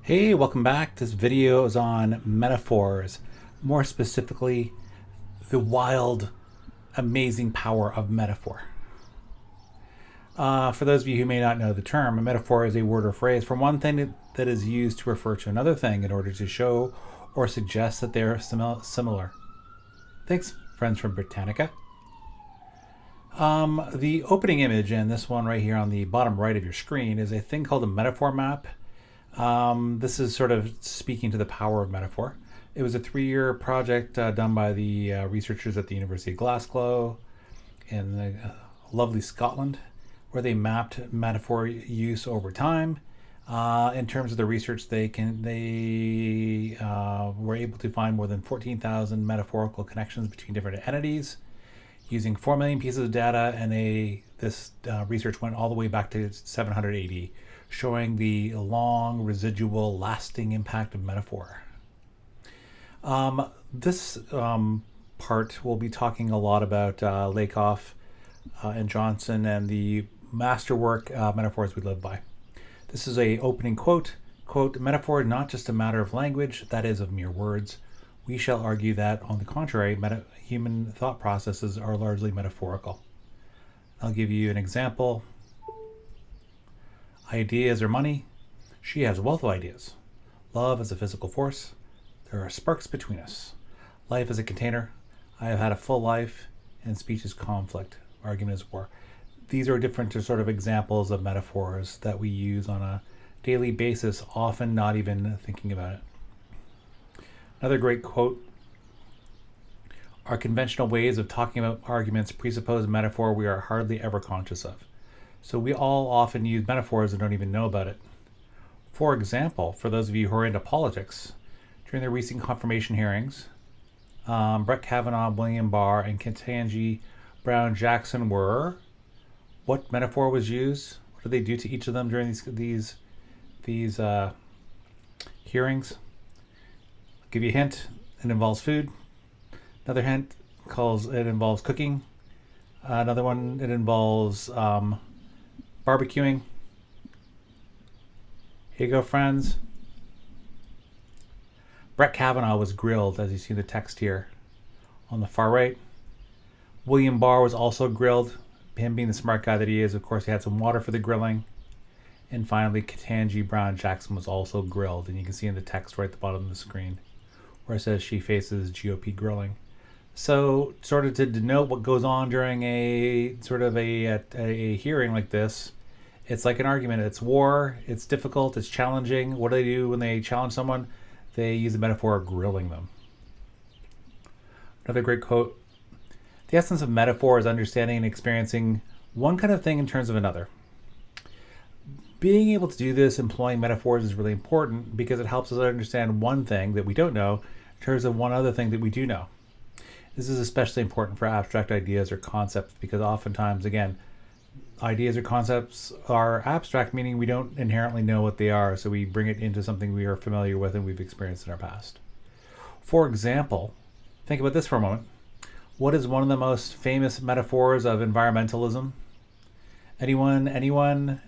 Hey, welcome back. This video is on metaphors, more specifically, the wild, amazing power of metaphor. For those of you who may not know the term, a metaphor is a word or phrase from one thing that is used to refer to another thing in order to show or suggest that they're similar. Thanks, friends from Brittanica. The opening image, and this one right here on the bottom right of your screen, is a thing called a metaphor map. This is sort of speaking to the power of metaphor. It was a 3-year project done by the researchers at the University of Glasgow in lovely Scotland, where they mapped metaphor use over time. In terms of the research, they were able to find more than 14,000 metaphorical connections between different entities using 4 million pieces of data, and this research went all the way back to 780, showing the long, residual, lasting impact of metaphor. This part we'll be talking a lot about Lakoff and Johnson and the masterwork metaphors we live by. This is a opening quote. Quote, "Metaphor is not just a matter of language, that is, of mere words. We shall argue that, on the contrary, human thought processes are largely metaphorical." I'll give you an example. Ideas are money. She has a wealth of ideas. Love is a physical force. There are sparks between us. Life is a container. I have had a full life, and speech is conflict. Argument is war. These are different sort of examples of metaphors that we use on a daily basis, often not even thinking about it. Another great quote: "Our conventional ways of talking about arguments presuppose a metaphor we are hardly ever conscious of. So we all often use metaphors and don't even know about it. For example, for those of you who are into politics, during the recent confirmation hearings, Brett Kavanaugh, William Barr, and Ketanji Brown Jackson were. What metaphor was used? What did they do to each of them during these hearings? I'll give you a hint. It involves food. Another hint it involves cooking. Another one, it involves barbecuing. Here you go, friends. Brett Kavanaugh was grilled, as you see the text here on the far right. William Barr was also grilled. Him being the smart guy that he is, of course, he had some water for the grilling. And finally, Ketanji Brown Jackson was also grilled. And you can see in the text right at the bottom of the screen where it says she faces GOP grilling. So, sort of to denote what goes on during a hearing like this, it's like an argument. It's war. It's difficult. It's challenging. What do they do when they challenge someone? They use the metaphor of grilling them. Another great quote: "The essence of metaphor is understanding and experiencing one kind of thing in terms of another. Being able to do this, employing metaphors, is really important because it helps us understand one thing that we don't know in terms of one other thing that we do know. This is especially important for abstract ideas or concepts because oftentimes, again, ideas or concepts are abstract, meaning we don't inherently know what they are, so we bring it into something we are familiar with and we've experienced in our past. For example, think about this for a moment. What is one of the most famous metaphors of environmentalism? Anyone?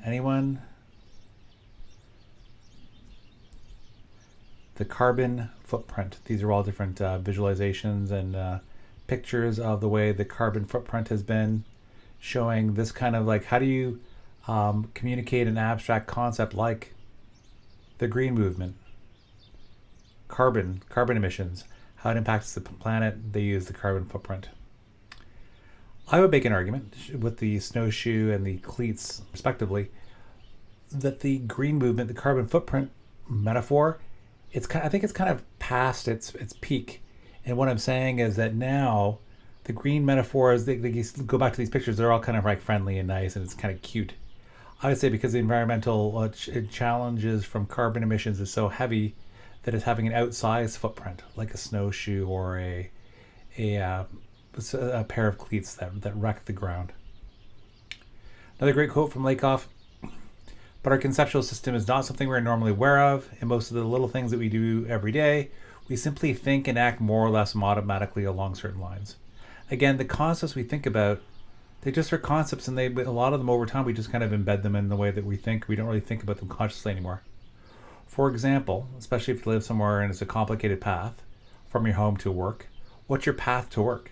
The carbon footprint. These are all different visualizations and pictures of the way the carbon footprint has been, showing this kind of like, how do you communicate an abstract concept like the green movement, carbon emissions, how it impacts the planet. They use the carbon footprint. I would make an argument with the snowshoe and the cleats, respectively, that the green movement, the carbon footprint metaphor, I think it's kind of past its peak. And what I'm saying is that now the green metaphors, they go back to these pictures, they're all kind of like friendly and nice, and it's kind of cute. I would say because the environmental challenges from carbon emissions is so heavy that it's having an outsized footprint, like a snowshoe or a pair of cleats that wreck the ground. Another great quote from Lakoff: "But our conceptual system is not something we're normally aware of. In most of the little things that we do every day, we simply think and act more or less automatically along certain lines." Again, the concepts we think about, they just are concepts, and a lot of them over time, we just kind of embed them in the way that we think. We don't really think about them consciously anymore. For example, especially if you live somewhere and it's a complicated path from your home to work, what's your path to work?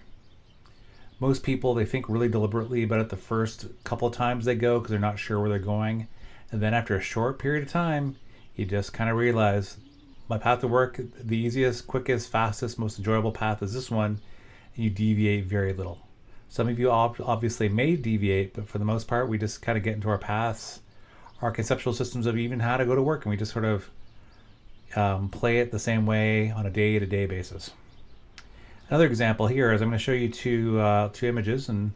Most people, they think really deliberately about it the first couple of times they go because they're not sure where they're going. And then after a short period of time, you just kind of realize my path to work, the easiest, quickest, fastest, most enjoyable path is this one, and you deviate very little. Some of you obviously may deviate, but for the most part, we just kind of get into our paths, our conceptual systems of even how to go to work, and we just sort of play it the same way on a day-to-day basis. Another example here is I'm going to show you two images, and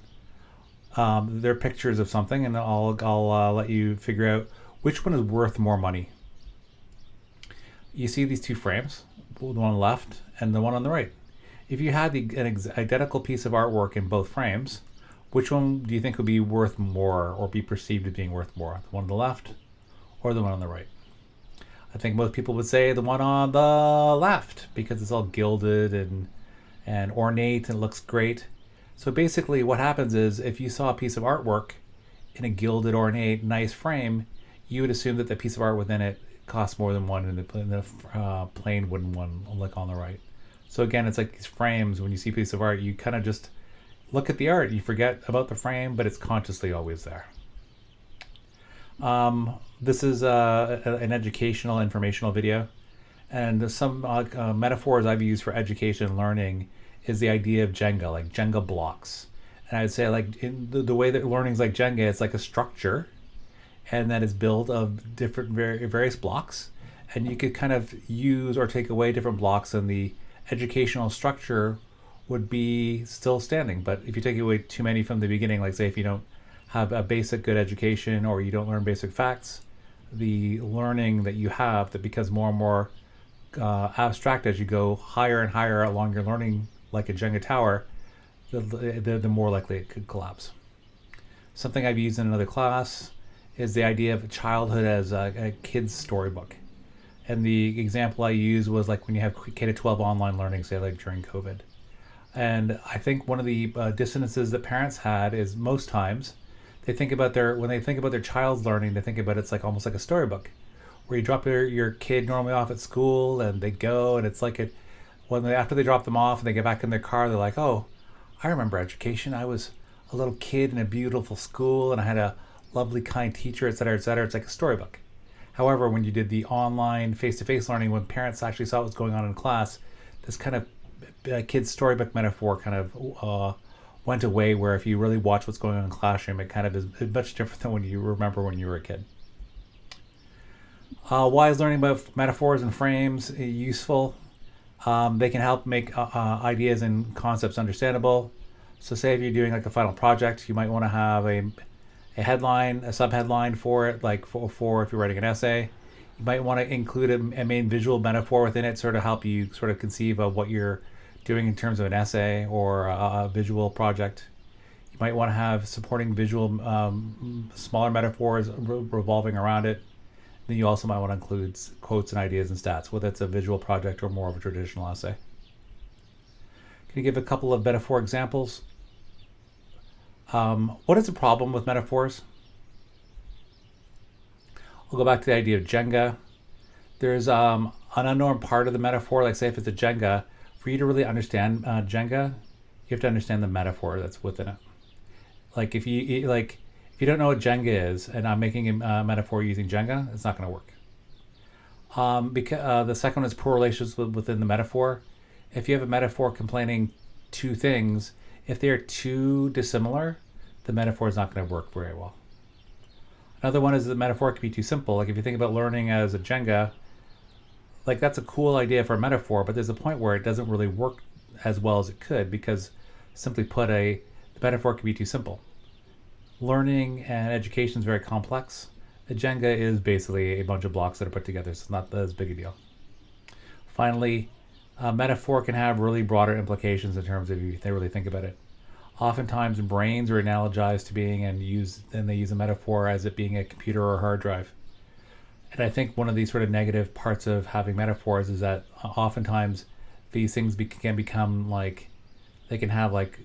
they're pictures of something, and I'll let you figure out which one is worth more money. You see these two frames, the one on the left and the one on the right. If you had an identical piece of artwork in both frames, which one do you think would be worth more or be perceived as being worth more? The one on the left or the one on the right? I think most people would say the one on the left because it's all gilded and ornate and looks great. So basically what happens is if you saw a piece of artwork in a gilded, ornate, nice frame, you would assume that the piece of art within it costs more than one in the plain wooden one like on the right. So again, it's like these frames. When you see a piece of art, you kind of just look at the art. You forget about the frame, but it's consciously always there. This is an educational, informational video. And some metaphors I've used for education and learning is the idea of Jenga, like Jenga blocks. And I'd say like in the way that learning's like Jenga, it's like a structure, and that is built of different various blocks. And you could kind of use or take away different blocks, and the educational structure would be still standing. But if you take away too many from the beginning, like say if you don't have a basic good education or you don't learn basic facts, the learning that you have that becomes more and more abstract as you go higher and higher along your learning, like a Jenga tower, the more likely it could collapse. Something I've used in another class is the idea of childhood as a kid's storybook. And the example I used was like when you have K-12 online learning, say like during COVID. And I think one of the dissonances that parents had is most times they think about when they think about their child's learning, they think about it's like almost like a storybook, where you drop your kid normally off at school and they go, and it's like after they drop them off and they get back in their car, they're like, oh, I remember education. I was a little kid in a beautiful school and I had a lovely, kind teacher, et cetera, et cetera. It's like a storybook. However, when you did the online face-to-face learning, when parents actually saw what was going on in class, this kind of kid's storybook metaphor kind of went away, where if you really watch what's going on in the classroom, it kind of is much different than when you remember when you were a kid. Why is learning about metaphors and frames useful? They can help make ideas and concepts understandable. So say if you're doing like a final project, you might want to have a headline, a subheadline for it, like for if you're writing an essay. You might want to include a main visual metaphor within it, sort of help you sort of conceive of what you're doing in terms of an essay or a visual project. You might want to have supporting visual, smaller metaphors revolving around it. Then you also might want to include quotes and ideas and stats, whether it's a visual project or more of a traditional essay. Can you give a couple of metaphor examples? What is the problem with metaphors? I'll go back to the idea of Jenga. There's an unknown part of the metaphor, like say if it's a Jenga, for you to really understand Jenga, you have to understand the metaphor that's within it. Like if you don't know what Jenga is, and I'm making a metaphor using Jenga, it's not going to work. Because the second one is poor relations within the metaphor. If you have a metaphor complaining two things, if they are too dissimilar, the metaphor is not going to work very well. Another one is the metaphor can be too simple. Like if you think about learning as a Jenga, like that's a cool idea for a metaphor, but there's a point where it doesn't really work as well as it could, because simply put, the metaphor can be too simple. Learning and education is very complex. A Jenga is basically a bunch of blocks that are put together, so it's not as big a deal. Finally, a metaphor can have really broader implications in terms of if they really think about it. Oftentimes, brains are analogized to being and they use a metaphor as it being a computer or a hard drive. And I think one of these sort of negative parts of having metaphors is that oftentimes these things can become like, they can have like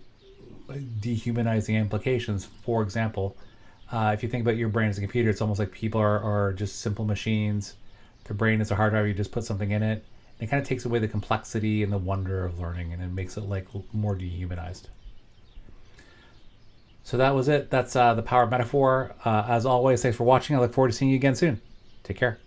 dehumanizing implications. For example, if you think about your brain as a computer, it's almost like people are just simple machines the brain is a hard drive. You just put something in it. And it kind of takes away the complexity and the wonder of learning, and it makes it like more dehumanized. So that was it. That's the power of metaphor. As always, thanks for watching. I look forward to seeing you again soon. Take care.